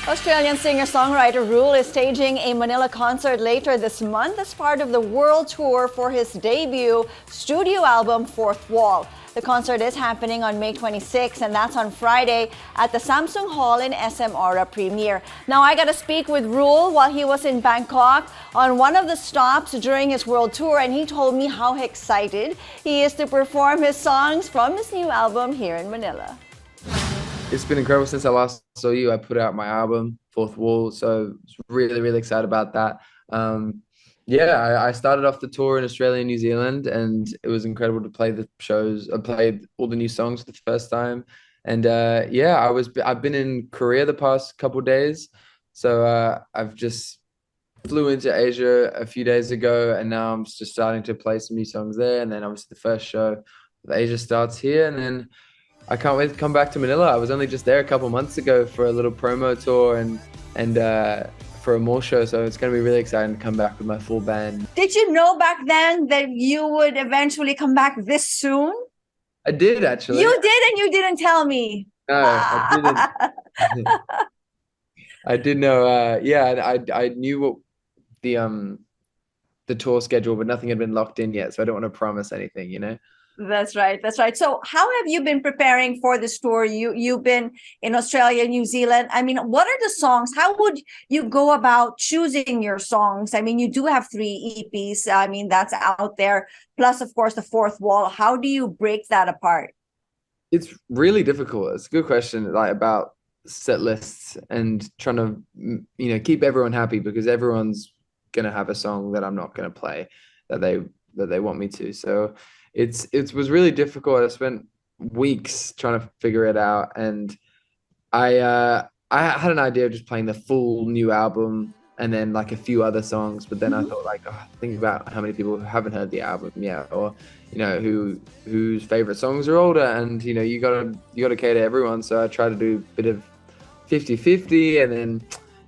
Australian singer-songwriter Ruel is staging a Manila concert later this month as part of the world tour for his debut studio album, Fourth Wall. The concert is happening on May 26, and that's on Friday at the Samsung Hall in SM Aura Premier. Now, I got to speak with Ruel while he was in Bangkok on one of the stops during his world tour, and he told me how excited he is to perform his songs from his new album here in Manila. It's been incredible since I last saw you. I put out my album, Fourth Wall, so I was really, really excited about that. I started off the tour in Australia and New Zealand, and it was incredible to play the shows. I played all the new songs for the first time, and I've been in Korea the past couple days, so I've just flew into Asia a few days ago, and now I'm just starting to play some new songs there, and then obviously the first show of Asia starts here, and then I can't wait to come back to Manila. I was only just there a couple months ago for a little promo tour and for a mall show. So it's going to be really exciting to come back with my full band. Did you know back then that you would eventually come back this soon? I did actually. You did, and you didn't tell me. No, I didn't. I did know. I knew what the tour schedule, but nothing had been locked in yet. So I don't want to promise anything, you know. That's right. That's right. So how have you been preparing for this tour? You've been in Australia, New Zealand. I mean, what are the songs? How would you go about choosing your songs? I mean, you do have 3 EPs. I mean, that's out there. Plus, of course, the Fourth Wall. How do you break that apart? It's really difficult. It's a good question, like about set lists and trying to, keep everyone happy because everyone's gonna have a song that I'm not gonna play that they want me to. So it was really difficult. I spent weeks trying to figure it out, and I had an idea of just playing the full new album and then like a few other songs, but then I thought like, think about how many people haven't heard the album yet, or whose favorite songs are older, and you gotta cater to everyone. So I tried to do a bit of 50-50, and then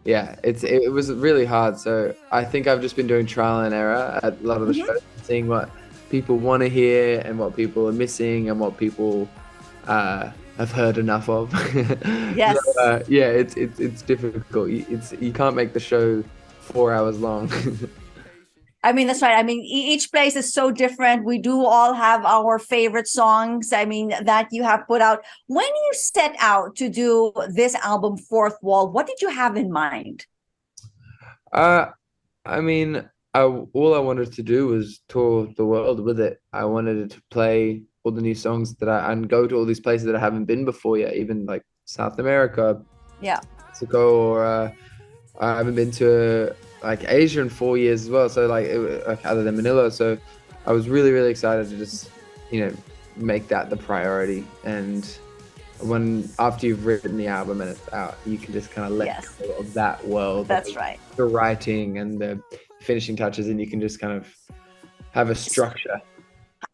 it was really hard. So I think I've just been doing trial and error at a lot of the shows, seeing what people want to hear and what people are missing and what people have heard enough of. Yes. So, it's difficult. You can't make the show 4 hours long. I mean, that's right. I mean, each place is so different. We do all have our favorite songs. I mean, that you have put out. When you set out to do this album, Fourth Wall, what did you have in mind? I mean, all I wanted to do was tour the world with it. I wanted to play all the new songs and go to all these places that I haven't been before yet, even like South America, Yeah. Mexico, or I haven't been to like Asia in 4 years as well. So like other than Manila, so I was really, really excited to just make that the priority. And after you've written the album and it's out, you can just kind of let go of that world. That's right. The writing and the finishing touches, and you can just kind of have a structure.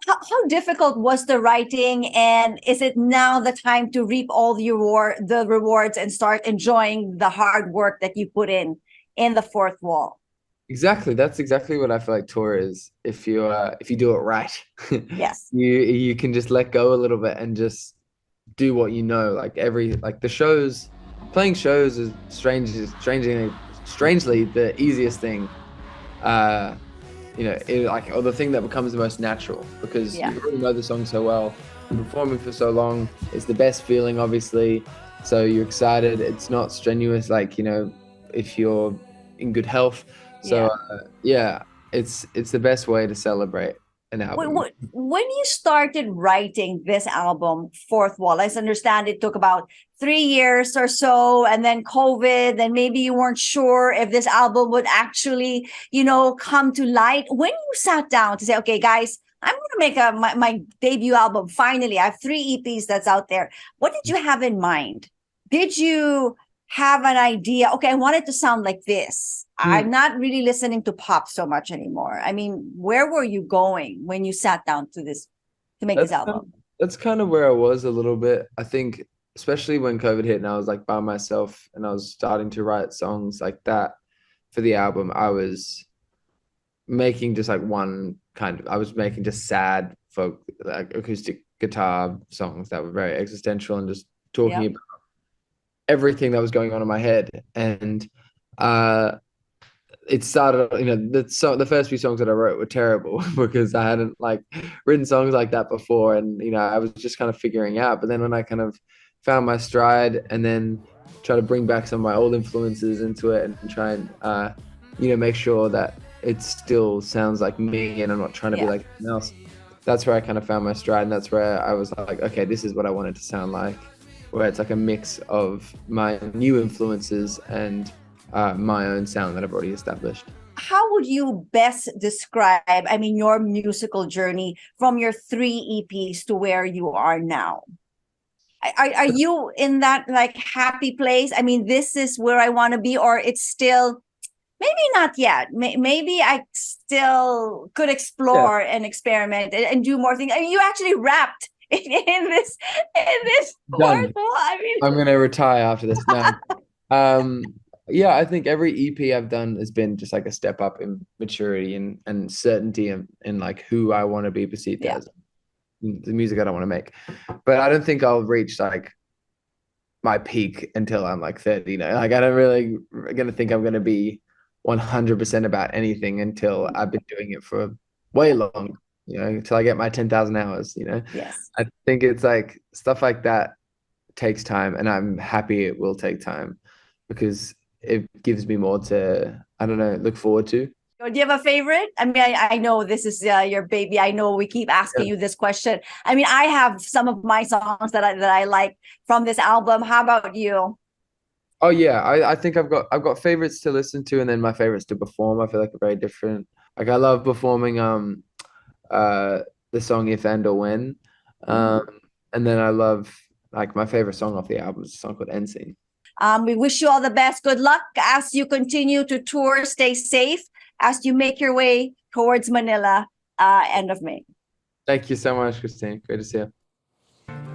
How difficult was the writing, and is it now the time to reap all the rewards and start enjoying the hard work that you put in the Fourth Wall? Exactly. That's exactly what I feel like tour is. If you do it right, Yes. you can just let go a little bit and just do what you know. Like the shows, playing shows is strangely the easiest thing. Or the thing that becomes the most natural, because you already know the song so well. You're performing for so long, it's the best feeling, obviously. So you're excited. It's not strenuous, if you're in good health. So it's the best way to celebrate an album. When you started writing this album, Fourth Wall, I understand it took about 3 years or so, and then COVID, and maybe you weren't sure if this album would actually, come to light. When you sat down to say, okay, guys, I'm going to make my debut album. Finally, I have 3 EPs that's out there. What did you have in mind? Did you have an idea? Okay, I want it to sound like this. I'm not really listening to pop so much anymore. I mean, where were you going when you sat down to make this album? That's kind of where I was a little bit. I think, especially when COVID hit and I was like by myself and I was starting to write songs like that for the album, I was making just I was making just sad folk, like acoustic guitar songs that were very existential and just talking about everything that was going on in my head. And uh it started, the first few songs that I wrote were terrible because I hadn't like written songs like that before, and I was just kind of figuring out. But then when I kind of found my stride, and then try to bring back some of my old influences into it, and try and make sure that it still sounds like me and I'm not trying to be Yeah. like someone else. That's where I kind of found my stride, and that's where I was like, okay, this is what I wanted to sound like, where it's like a mix of my new influences and my own sound that I've already established. How would you best describe, I mean, your musical journey from your three EPs to where you are now? Are you in that like happy place? I mean, this is where I want to be, or it's still maybe not yet. Maybe I still could Yeah, explore and experiment and do more things. I mean, you actually rapped in this fourth done. one. I mean, I'm gonna retire after this. No. Um, yeah, I think every EP I've done has been just like a step up in maturity and certainty in like who I want to be perceived yeah, as, the music I don't want to make. But I don't think I'll reach like my peak until I'm like 30. Like I don't really gonna think I'm gonna be 100% about anything until I've been doing it for way yeah, long, until I get my 10,000 hours. yes. I think it's like stuff like that takes time, and I'm happy it will take time because it gives me more to, I don't know, look forward to. Do you have a favorite? I mean, I know this is your baby. I know we keep asking Yeah. you this question. I mean, I have some of my songs that I like from this album. How about you? Oh yeah, I think I've got favorites to listen to, and then my favorites to perform. I feel like are very different. Like I love performing uh the song If and or When. Mhm. Um and then I love, like, my favorite song off the album is a song called Ensign. We wish you all the best. Good luck as you continue to tour. Stay safe as you make your way towards Manila, end of May. Thank you so much, Christine. Great to see you.